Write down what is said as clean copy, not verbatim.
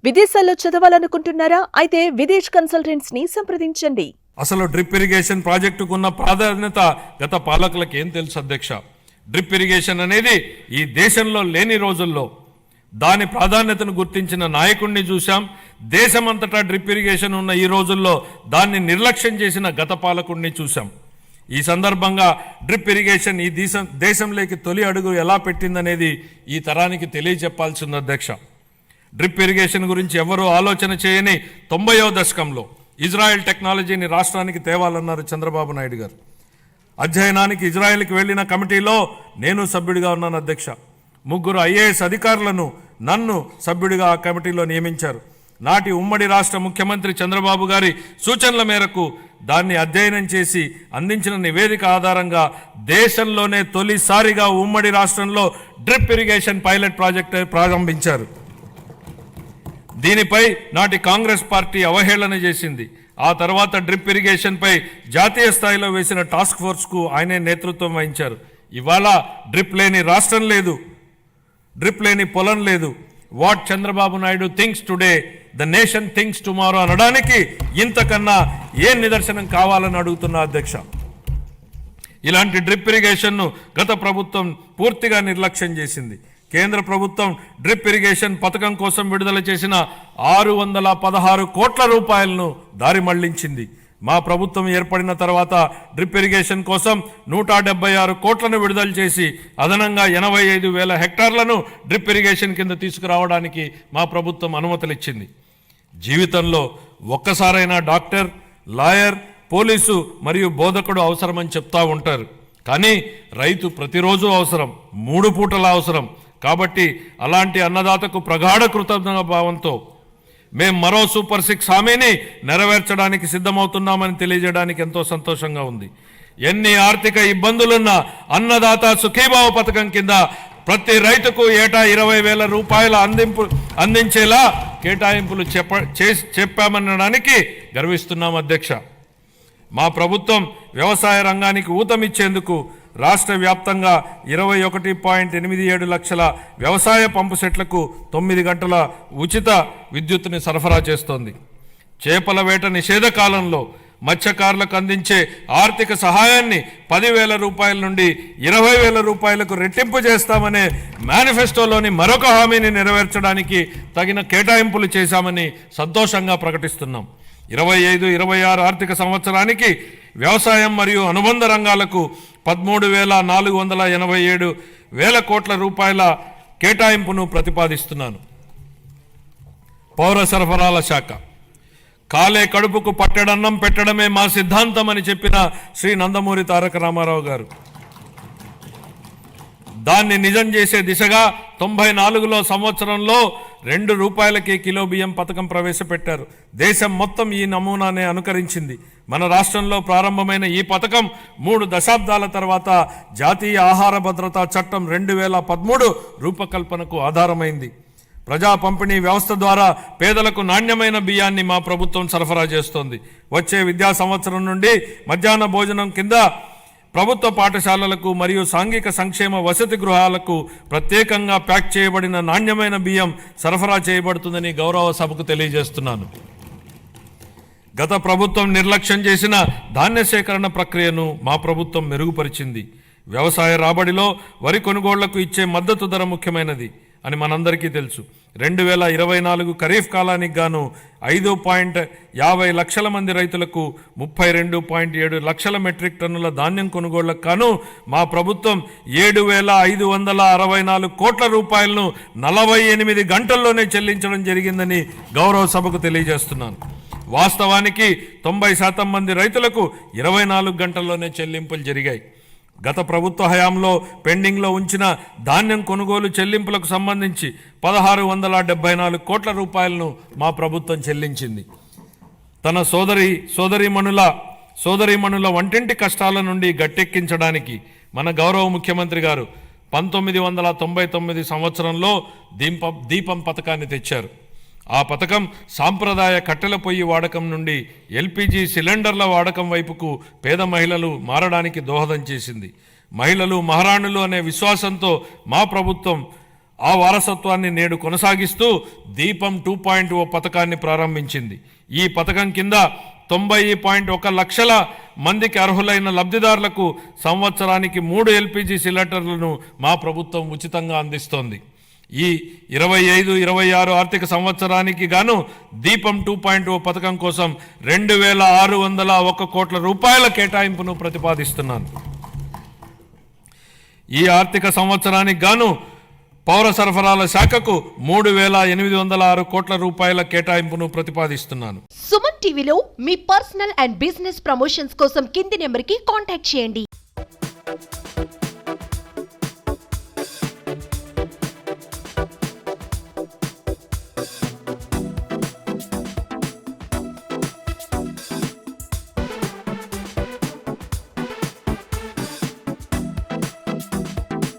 విదేశాల్లో చదవాలనుకుంటున్నారా? అయితే విదేశ్ కన్సల్టెంట్స్ ని సంప్రదించండి. అసలు డ్రిప్ ఇరిగేషన్ ప్రాజెక్టుకు ఉన్న ప్రాధాన్యత గత పాలకులకు ఏం తెలుసు అధ్యక్ష? డ్రిప్ ఇరిగేషన్ అనేది ఈ దేశంలో లేని రోజుల్లో దాని ప్రాధాన్యతను గుర్తించిన నాయకుడిని చూశాం. దేశమంతటా డ్రిప్ ఇరిగేషన్ ఉన్న ఈ రోజుల్లో దాన్ని నిర్లక్ష్యం చేసిన గత పాలకుడిని చూశాం. ఈ సందర్భంగా డ్రిప్ ఇరిగేషన్ ఈ దేశంలోకి తొలి అడుగు ఎలా పెట్టిందనేది ఈ తరానికి తెలియజెప్పాల్సింది అధ్యక్ష. డ్రిప్ ఇరిగేషన్ గురించి ఎవరూ ఆలోచన చేయని 90వ దశకంలో ఇజ్రాయెల్ టెక్నాలజీని రాష్ట్రానికి తేవాలన్నారు చంద్రబాబు నాయుడు గారు. అధ్యయనానికి ఇజ్రాయెల్కి వెళ్లిన కమిటీలో నేను సభ్యుడిగా ఉన్నాను అధ్యక్ష. 3 IAS అధికారులను నన్ను సభ్యుడిగా ఆ కమిటీలో నియమించారు. నాటి ఉమ్మడి రాష్ట్ర ముఖ్యమంత్రి చంద్రబాబు గారి సూచనల మేరకు దాన్ని అధ్యయనం చేసి అందించిన నివేదిక ఆధారంగా దేశంలోనే తొలిసారిగా ఉమ్మడి రాష్ట్రంలో డ్రిప్ ఇరిగేషన్ పైలట్ ప్రాజెక్టు ప్రారంభించారు. దీనిపై నాటి కాంగ్రెస్ పార్టీ అవహేళన చేసింది. ఆ తర్వాత డ్రిప్ ఇరిగేషన్ పై జాతీయ స్థాయిలో వేసిన టాస్క్ ఫోర్స్కు ఆయనే నేతృత్వం వహించారు. ఇవాళ డ్రిప్ లేని రాష్ట్రం లేదు, డ్రిప్ లేని పొలం లేదు. What Chandrababu Naidu thinks today the nation thinks tomorrow అనడానికి ఇంతకన్నా ఏ నిదర్శనం కావాలని అడుగుతున్నా అధ్యక్ష. ఇలాంటి డ్రిప్ ఇరిగేషన్ను గత ప్రభుత్వం పూర్తిగా నిర్లక్ష్యం చేసింది. కేంద్ర ప్రభుత్వం డ్రిప్ ఇరిగేషన్ పథకం కోసం విడుదల చేసిన 616 కోట్ల రూపాయలను దారి మళ్లించింది. మా ప్రభుత్వం ఏర్పడిన తర్వాత డ్రిప్ ఇరిగేషన్ కోసం 176 కోట్లను విడుదల చేసి అదనంగా 85,000 హెక్టార్లను డ్రిప్ ఇరిగేషన్ కింద తీసుకురావడానికి మా ప్రభుత్వం అనుమతులు ఇచ్చింది. జీవితంలో ఒక్కసారైనా డాక్టర్, లాయర్, పోలీసు మరియు బోధకుడు అవసరమని చెప్తా ఉంటారు. కానీ రైతు ప్రతిరోజు అవసరం, 3 పూటల అవసరం. కాబట్టి అలాంటి అన్నదాతకు ప్రగాఢ కృతజ్ఞత భావంతో మేం మరో సూపర్ 6 హామీని నెరవేర్చడానికి సిద్ధమవుతున్నామని తెలియజేయడానికి ఎంతో సంతోషంగా ఉంది. ఎన్ని ఆర్థిక ఇబ్బందులున్నా అన్నదాత సుఖీభావ పథకం కింద ప్రతి రైతుకు ఏటా 20,000 రూపాయల అందించేలా కేటాయింపులు చెప్పామనడానికి గర్విస్తున్నాం అధ్యక్ష. మా ప్రభుత్వం వ్యవసాయ రంగానికి ఊతమిచ్చేందుకు రాష్ట్ర వ్యాప్తంగా 21.87 లక్షల వ్యవసాయ పంపు సెట్లకు 9 గంటల ఉచిత విద్యుత్తుని సరఫరా చేస్తోంది. చేపల వేట నిషేధ కాలంలో మత్స్యకారులకు అందించే ఆర్థిక సహాయాన్ని 10,000 రూపాయల నుండి 20,000 రూపాయలకు రెట్టింపు చేస్తామనే మేనిఫెస్టోలోని మరొక హామీని నెరవేర్చడానికి తగిన కేటాయింపులు చేశామని సంతోషంగా ప్రకటిస్తున్నాం. 25-26 ఆర్థిక సంవత్సరానికి వ్యవసాయం మరియు అనుబంధ రంగాలకు 13,487 కోట్ల రూపాయల కేటాయింపును ప్రతిపాదిస్తున్నాను. పౌర సరఫరాల శాఖ కాలే కడుపుకు పట్టెడన్నం పెట్టడమే మా సిద్ధాంతం అని చెప్పిన శ్రీ నందమూరి తారక రామారావు గారు దాన్ని నిజం చేసే దిశగా 94లో సంవత్సరంలో 2 రూపాయలకే కిలో బియ్యం పథకం ప్రవేశపెట్టారు. దేశం మొత్తం ఈ నమూనానే అనుకరించింది. మన రాష్ట్రంలో ప్రారంభమైన ఈ పథకం 3 దశాబ్దాల తర్వాత జాతీయ ఆహార భద్రతా చట్టం 2013 రూపకల్పనకు ఆధారమైంది. ప్రజా పంపిణీ వ్యవస్థ ద్వారా పేదలకు నాణ్యమైన బియ్యాన్ని మా ప్రభుత్వం సరఫరా చేస్తోంది. వచ్చే విద్యా సంవత్సరం నుండి మధ్యాహ్న భోజనం కింద ప్రభుత్వ పాఠశాలలకు మరియు సాంఘిక సంక్షేమ వసతి గృహాలకు ప్రత్యేకంగా ప్యాక్ చేయబడిన నాణ్యమైన బియ్యం సరఫరా చేయబడుతుందని గౌరవ సభకు తెలియజేస్తున్నాను. గత ప్రభుత్వం నిర్లక్ష్యం చేసిన ధాన్య సేకరణ ప్రక్రియను మా ప్రభుత్వం మెరుగుపరిచింది. వ్యవసాయ రాబడిలో వరి కొనుగోళ్లకు ఇచ్చే మద్దతు ధర ముఖ్యమైనది అని మనందరికీ తెలుసు. 2024 ఖరీఫ్ కాలానికి గాను 5.50 లక్షల మంది రైతులకు 32.7 లక్షల మెట్రిక్ టన్నుల ధాన్యం కొనుగోళ్లకు గాను మా ప్రభుత్వం 7,564 కోట్ల రూపాయలను 48 గంటల్లోనే చెల్లించడం జరిగిందని గౌరవ సభకు తెలియజేస్తున్నాను. వాస్తవానికి 90% మంది రైతులకు 24 గంటల్లోనే చెల్లింపులు జరిగాయి. గత ప్రభుత్వ హయాంలో పెండింగ్లో ఉంచిన ధాన్యం కొనుగోలు చెల్లింపులకు సంబంధించి 1,674 కోట్ల రూపాయలను మా ప్రభుత్వం చెల్లించింది. తన సోదరీమణుల వంటింటి కష్టాల నుండి గట్టెక్కించడానికి మన గౌరవ ముఖ్యమంత్రి గారు 1999 సంవత్సరంలో దీపం పథకాన్ని తెచ్చారు. ఆ పథకం సాంప్రదాయ కట్టెల పొయ్యి వాడకం నుండి LPG సిలిండర్ల వాడకం వైపుకు పేద మహిళలు మారడానికి దోహదం చేసింది. మహిళలు మహారాణులు అనే విశ్వాసంతో మా ప్రభుత్వం ఆ వారసత్వాన్ని నేడు కొనసాగిస్తూ దీపం 2.0 పథకాన్ని ప్రారంభించింది. ఈ పథకం కింద 90.1 లక్షల మందికి అర్హులైన లబ్ధిదారులకు సంవత్సరానికి 3 LPG సిలిండర్లను మా ప్రభుత్వం ఉచితంగా అందిస్తోంది. ఈ 25-26 ఆర్థిక సంవత్సరానికి గాను దీపం 2.0 పథకం కోసం 2,601 కోట్ల రూపాయల కేటాయింపును ప్రతిపాదిస్తున్నాను. ఈ ఆర్థిక సంవత్సరానికి గాను పౌర సరఫరాల శాఖకు 3,806 కోట్ల రూపాయల కేటాయింపును ప్రతిపాదిస్తున్నాను. సుమన్ టీవీలో మీ పర్సనల్ అండ్ బిజినెస్ ప్రమోషన్స్ కోసం కింది నెంబర్కి కాంటాక్ట్ చేయండి.